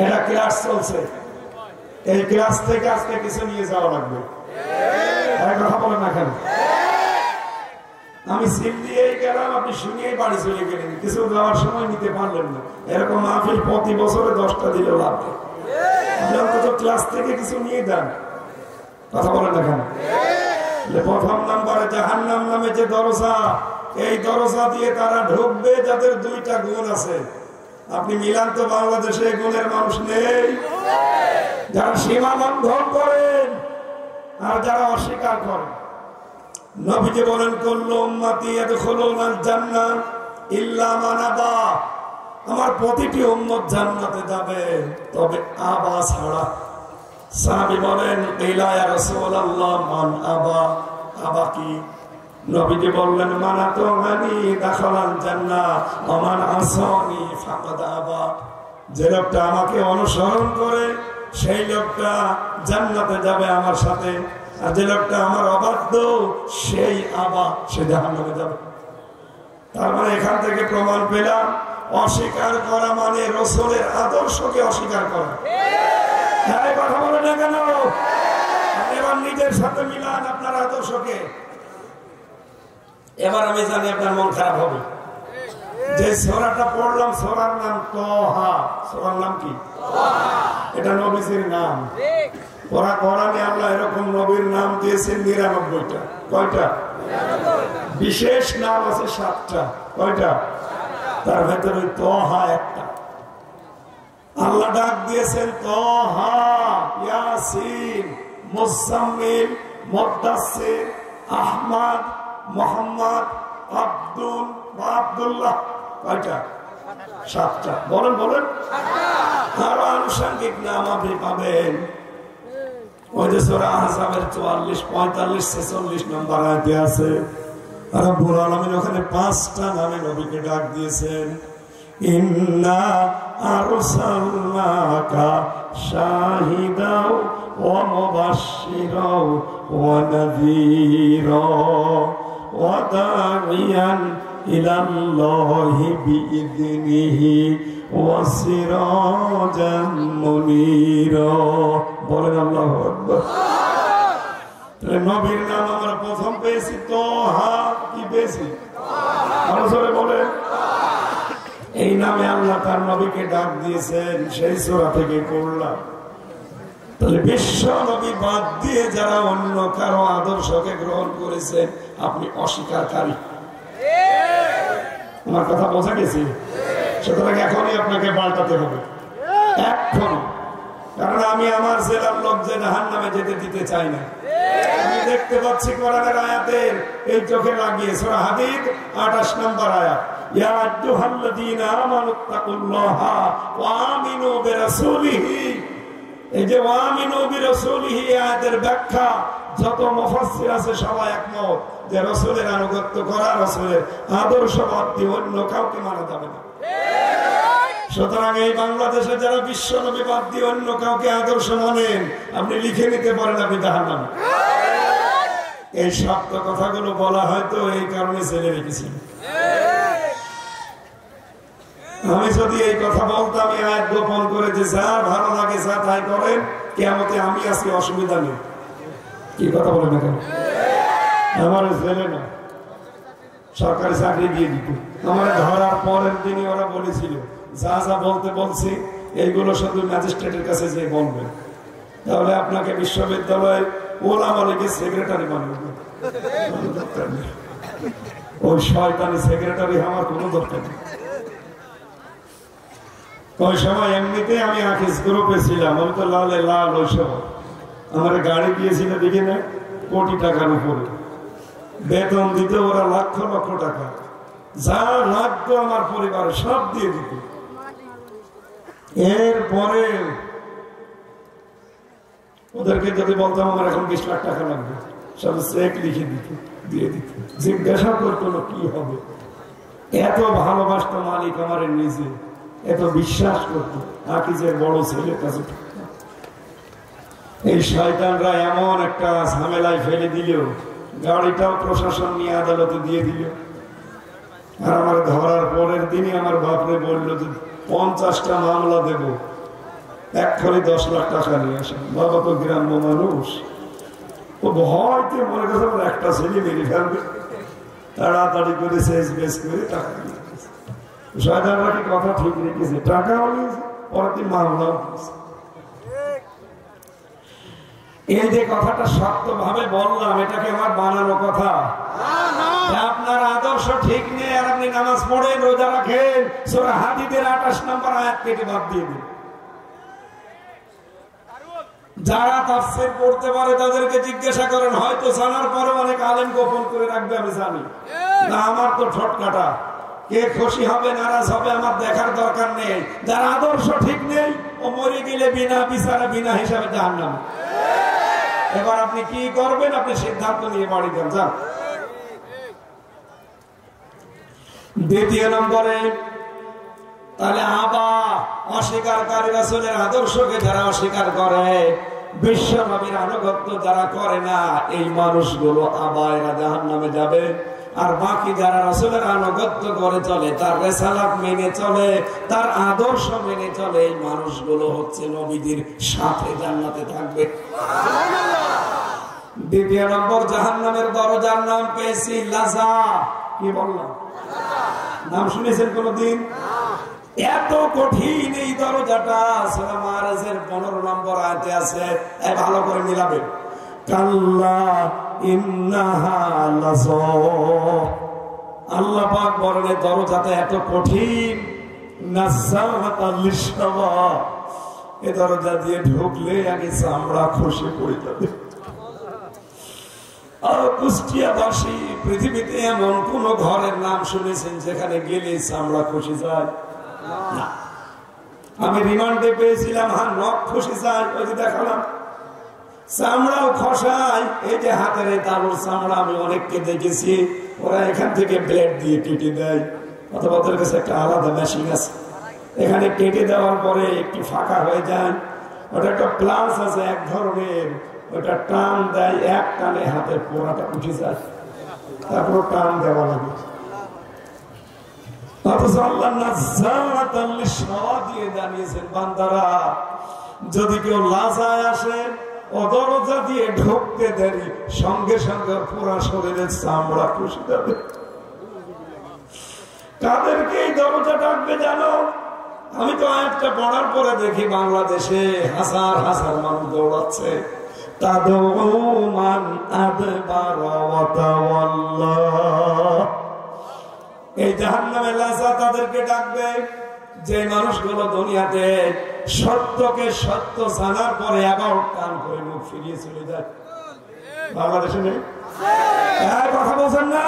এটা ক্লাস চলছে, এই ক্লাস থেকে আজকে কিছু নিয়ে যাওয়া লাগবে। কথা বলেন না কেন? আমি সিল দিয়েই গেলাম, আপনি শুনিয়েই বাড়ি চলে গেলেন, কিছু যাওয়ার সময় নিতে পারলেন না। এরকম মাহফিল প্রতি বছরে 10টা দিলেও লাভ নেই। আপনি অন্তত ক্লাস থেকে কিছু নিয়ে দেন। কথা বলেন না কেন? প্রথম নাম্বারে জাহান্নাম নামে যে দরজা, এই দরজা দিয়ে তারা ঢুকবে যাদের 2টা গুণ আছে। আপনি মিলান তো, বাংলাদেশে এই গুণের মানুষ নেই। যারা সীমা লঙ্ঘন করেন আর যারা অস্বীকার করেন। নবীজি বলেন, কুল্লু উম্মতি ইয়াদখুলুনাল জান্নাহ ইল্লা মান আবা, আমার প্রতিটি উম্মত জান্নাতে যাবে, তবে আবা ছাড়া। সাহাবী বলেন, ইলা ইয়া রাসূলুল্লাহ মান আবা? আবা কি? নবীজি বললেন, মান আতানি দাখালাল জান্নাহ ওয়া মান আসানি ফাকাদ আবা। যে লোকটা আমাকে অনুসরণ করে সেই লোকটা জান্নাতে যাবে আমার সাথে, আর যে লোকটা আমার অবাধ্য সেই আবা, সে জাহান্নামে যাবে। তার মানে এখান থেকে প্রমাণ পেলাম, অস্বীকার করা মানে রাসূলের আদর্শকে অস্বীকার করা। হ্যাঁ, কথা বলে না কেন? এবার নিজের সাথে মিলান আপনার আদর্শকে। এবার আমি জানি আপনার মন খারাপ হবে। যে সূরাটা পড়লাম, সূরার নাম তাহা। সূরার নাম কি? এটা নবীজির নাম। পড়া কোরআনে আল্লাহ এরকম নবীর নাম দিয়েছেন 99টা। কয়টা? বিশেষ নাম আছে 7টা। কয়টা? তার ভেতরে তাহা একটা। আল্লাহ ডাক দিয়েছেন তাহা, ইয়াসিন, মুজাম্মিল, মুদ্দাসসির, আহমদ, মোহাম্মদ, আব্দুল বা আব্দুল্লাহ। কয়টা? 7টা। বলেন বলেন। আরো আনুষঙ্গিক নাম আপনি পাবেন। ওই যে সূরা আহজাবের 44, 45, 46 নম্বর আয়াতে আছে, রব্বুল আলামিন ওখানে 5টা নামে নবীকে ডাক দিয়েছেন। ইন্না আরসালনাকা শাহিদাও ওয়া মুবাশশিরাও ওয়া নাযীরা ওয়া দাঈয়ান ইলাল্লাহি বিইযনিহি ওয়া সিরাজাম মুনীরা। বলেন আল্লাহু আকবার। তাহলে নবীর নাম আমরা প্রথম পেয়েছি তাহা। কি পেয়েছি? আরো জোরে বলে। এই নামে আল্লাহ তার নবীকে ডাক দিয়েছেন, সেই সূরা থেকে পড়লাম। তাহলে বিশ্ব নবী বাদ দিয়ে যারা অন্য কারো আদর্শকে গ্রহণ করেছেন, আপনি অস্বীকারী। আমার কথা বোঝা গেছে? সুতরাং এখনই আপনাকে পাল্টাতে হবে, এখন। কারণ আমি আমার জেলার লোক যে জাহান্নামে যেতে দিতে চাই না। আমি দেখতে পাচ্ছি কোরআনের আয়াতের এই চোখে লাগিয়ে, সূরা হাদীদ 28 নম্বর আয়াত, ইয়া আইয়ুহাল্লাযীনা আমানুত্তাকুল্লাহা ওয়া আমিনু বিরাসূলিহি। এই যে ওয়া আমিনু বিরাসূলিহি আয়াতের ব্যাখ্যা যত মুফাসসির আছে সবাই একমত যে রাসূলের আনুগত্য করা, রাসূলের আদর্শ বাদ দিয়ে অন্য কাউকে মানা যাবে না। সুতরাং এই বাংলাদেশে যারা বিশ্ব নবী বাদ দিয়ে অন্য কাউকে আদর্শ মানেন, আপনি লিখে নিতে পারেন আপনি জাহান্নামে। এই শব্দ কথাগুলো বলা হয়তো এই কারণে ছেলে রেখেছি। আমি যদি এই কথা বলতাম, আয়াত গোপন করে যে যার ভালো লাগে যা তাই করেন, কিয়ামতে আমি আজকে অসুবিধা নেই। কি কথা বলেন না কেন? আমার ছেলে না, সরকারি চাকরি দিয়ে দিত। আমার ধরার পরের দিনই ওরা বলেছিল, যা যা বলতে বলছি এইগুলো শুধু ম্যাজিস্ট্রেটের কাছে যে বলবেন, তাহলে আপনাকে বিশ্ববিদ্যালয়ে ওলামা লীগের সেক্রেটারি বানাবে। ওই শয়তানি সেক্রেটারি আমার কোনো দরকার নেই। ওই সময় এমনিতে আমি আকিস গ্রুপে ছিলাম, আমি তো লালে লাল। ওই সময় আমার গাড়ি দিয়েছিল দেখি না, কোটি টাকার উপরে বেতন দিত ওরা, লক্ষ লক্ষ টাকা। যা লাগতো আমার পরিবারে সব দিয়ে দিত। এরপরে ওদেরকে যদি বলতাম আমার এখন 20 লাখ টাকা লাগবে, সব চেক লিখে দিত, দিয়ে দিত। জিজ্ঞাসা করতো না কি হবে। এত ভালোবাসত মালিক আমার নিজে, এত বিশ্বাস করতো আকিজের বড় ছেলের কাছে। এই শয়তানরা এমন একটা ঝামেলায় ফেলে দিল, গাড়িটাও প্রশাসন নিয়ে আদালতে দিয়ে দিল। আর আমার ধরার পরের দিনই আমার বাপরে বললো যে 50টা মামলা দেব, এক্ষুনি 10 লাখ টাকা নিয়ে আসেন। বাবা তো গ্রাম্য মানুষ, ও ভয়তে মনে করছে একটা ছেলে মেরে ফেলবে, তাড়াতাড়ি করে শেষ বেশ করে টাকা নিয়ে গেছে। শয়তানরা কি কথা ঠিক রেখেছে, টাকাও নিয়েছে, পরের দিন মামলাও দিয়েছে। এই যে কথাটা শক্ত ভাবে বললাম, এটাকে আমার বানানো কথা। আপনার আদর্শ ঠিক নেই আর আপনি নামাজ পড়েন, রোজা রাখেন, সূরা হাদীদের 28 নম্বর আয়াত কেটে বাদ দিয়ে দিন। যারা তাফসীর পড়তে পারে তাদেরকে জিজ্ঞাসা করেন, হয়তো জানার পরে অনেক আলেম গোপন করে রাখবে, আমি জানি না। আমার তো ঠোঁট কাটা, কে খুশি হবে নারাজ হবে আমার দেখার দরকার নেই। যার আদর্শ ঠিক নেই ও মরে গেলে বিনা বিচারে বিনা হিসাবে জাহান্নামে। এবার আপনি কি করবেন, আপনি সিদ্ধান্ত নিয়ে বাড়ি দেন, যান। দ্বিতীয় নম্বরে, তাহলে অস্বীকারী রাসূলের আদর্শকে যারা অস্বীকার করে, বিশ্বনবীর আনুগত্য যারা করে না, এই মানুষগুলো এরা জাহান্নামে যাবে। আর বাকি যারা রাসূলের আনুগত্য করে চলে, তার রিসালাত মেনে চলে, তার আদর্শ মেনে চলে, এই মানুষগুলো হচ্ছে নবীদের সাথে জান্নাতে থাকবে। দ্বিতীয় নম্বর, জাহান্নামের দরজার নাম পেয়েছি লাযা। কি বললাম? নাম শুনেছেন কোনদিন? এত কঠিন এই দরজাটা। সূরা মাআরিজের 15 নম্বর আয়াতে আছে, ভালো করে মিলাবেন। কাল্লা ইন্নাহা লাযা। আল্লাহ পাক বলেন দরজাটা এত কঠিন, নাযাআতাল লিশাওয়া, এই দরজা দিয়ে ঢুকলে আগে চামড়া খসে পড়ে যাবে। আর কুষ্টিয়াবাসী, পৃথিবীতে এমন কোন ঘরের নাম শুনেছেন যেখানে গেলে চামড়া খসে যায়? না। আমি রিমান্ডে পেয়েছিলাম, নখ খসে যায়, ওই যে দেখালাম, চামড়াও খসায়। এই যে হাতের এই তালুর চামড়া আমি অনেককে দেখেছি, ওরা এখান থেকে ব্লেড দিয়ে কেটে দেয়, অথবা ওদের কাছে একটা আলাদা মেশিন আছে, এখানে কেটে দেওয়ার পরে একটু ফাঁকা হয়ে যায়, ওটা একটা প্লাস আছে এক ধরনের, ওটা টান দেয়, এক টানে হাতের পোড়াটা উঠে যায়, তারপর টান দেওয়া লাগে। দিয়ে জানিয়েছেন, বান্দারা যদি কেউ লাজায় আসে, ও দরজা দিয়ে ঢুকতে দেরি, সঙ্গে সঙ্গে পুরা শরীরের চামড়া খুশি যাবে। কাদেরকে এই দরজা ডাকবে জানো? আমি তো আয়াতটা পড়ার পরে দেখি বাংলাদেশে হাজার হাজার মানুষ দৌড়াচ্ছে। এই জাহান্নামের লাযা তাদেরকে ডাকবে যে মানুষগুলো দুনিয়াতে সত্যকে সত্য জানার পরে আবার টান করে মুখ ফিরিয়ে চলে যায়। বাংলাদেশে নেই? কথা বলছেন না?